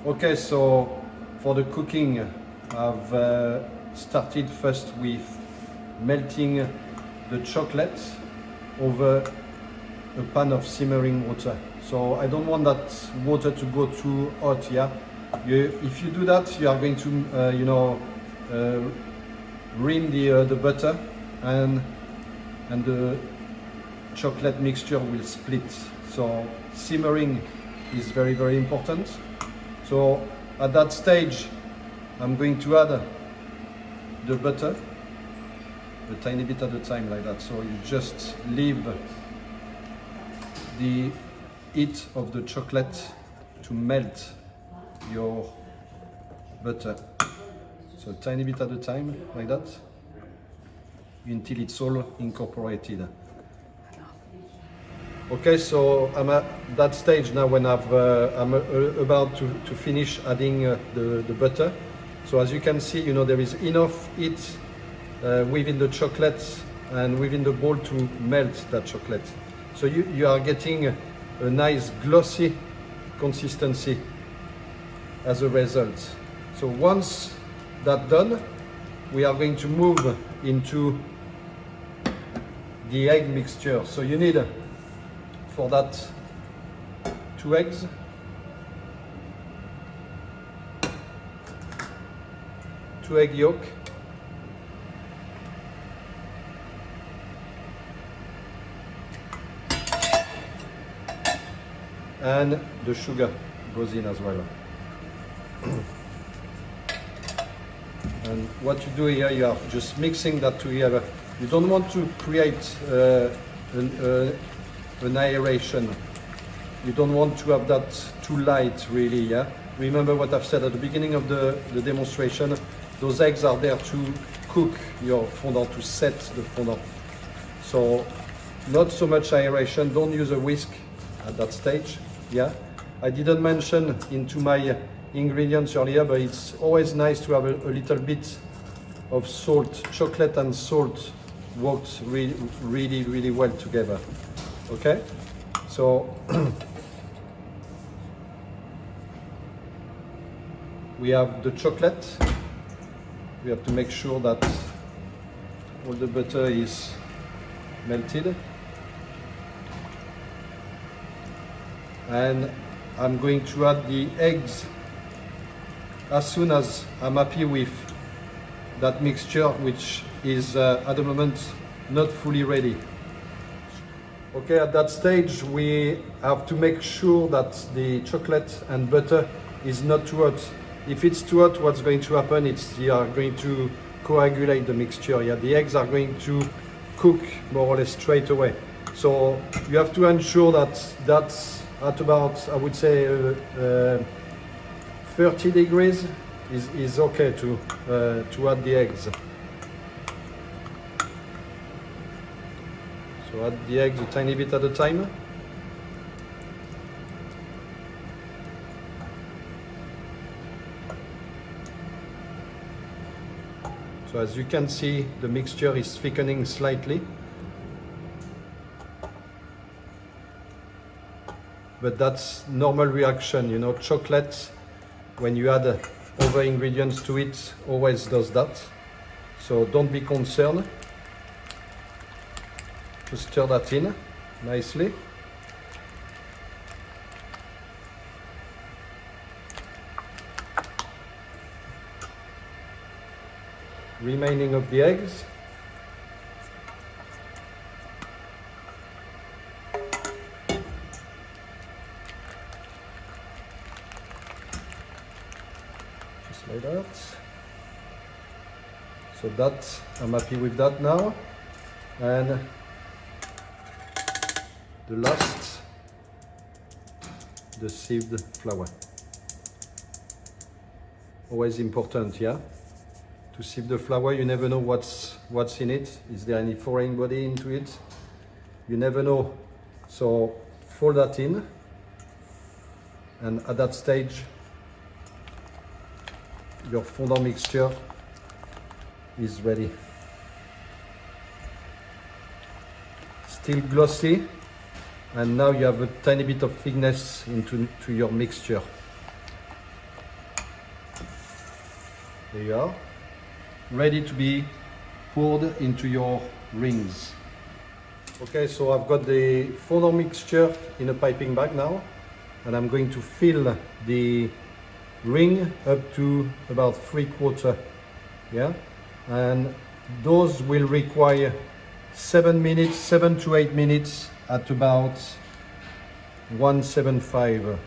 Okay, so for the cooking, I've started first with melting the chocolate over a pan of simmering water. So I don't want that water to go too hot, yeah? If you do that, you are going to, ruin the butter and the chocolate mixture will split. So simmering is very, very important. So at that stage, I'm going to add the butter, a tiny bit at a time like that. So you just leave the heat of the chocolate to melt your butter. So a tiny bit at a time like that until it's all incorporated. Okay, so I'm at that stage now when I'm about to finish adding the butter. So as you can see, there is enough heat within the chocolate and within the bowl to melt that chocolate. So you are getting a nice glossy consistency as a result. So once that's done, we are going to move into the egg mixture. So you need for that 2 eggs, two egg yolk, and the sugar goes in as well. And what you do here, you are just mixing that together. You don't want to create an aeration. You don't want to have that too light, really, yeah? Remember what I've said at the beginning of the demonstration, those eggs are there to cook your fondant, to set the fondant. So not so much aeration, don't use a whisk at that stage, yeah? I didn't mention into my ingredients earlier, but it's always nice to have a little bit of salt. Chocolate and salt works really, really, really well together. Okay, so we have the chocolate. We have to make sure that all the butter is melted. And I'm going to add the eggs as soon as I'm happy with that mixture, which is at the moment not fully ready. Okay, at that stage we have to make sure that the chocolate and butter is not too hot. If it's too hot, what's going to happen is you are going to coagulate the mixture. Yeah, the eggs are going to cook more or less straight away. So you have to ensure that that's at about, I would say, 30 degrees is okay to add the eggs. So add the eggs a tiny bit at a time. So as you can see, the mixture is thickening slightly. But that's normal reaction, chocolate, when you add other ingredients to it, always does that. So don't be concerned. Just stir that in nicely. Remaining of the eggs. Just like that. So that, I'm happy with that now. And the last, the sieved flour. Always important, yeah? To sieve the flour, you never know what's in it. Is there any foreign body into it? You never know. So fold that in, and at that stage, your fondant mixture is ready. Still glossy, and now you have a tiny bit of thickness into your mixture. There you are. Ready to be poured into your rings. Okay, so I've got the fondant mixture in a piping bag now, and I'm going to fill the ring up to about 3/4. Yeah, and those will require 7 to 8 minutes at about 175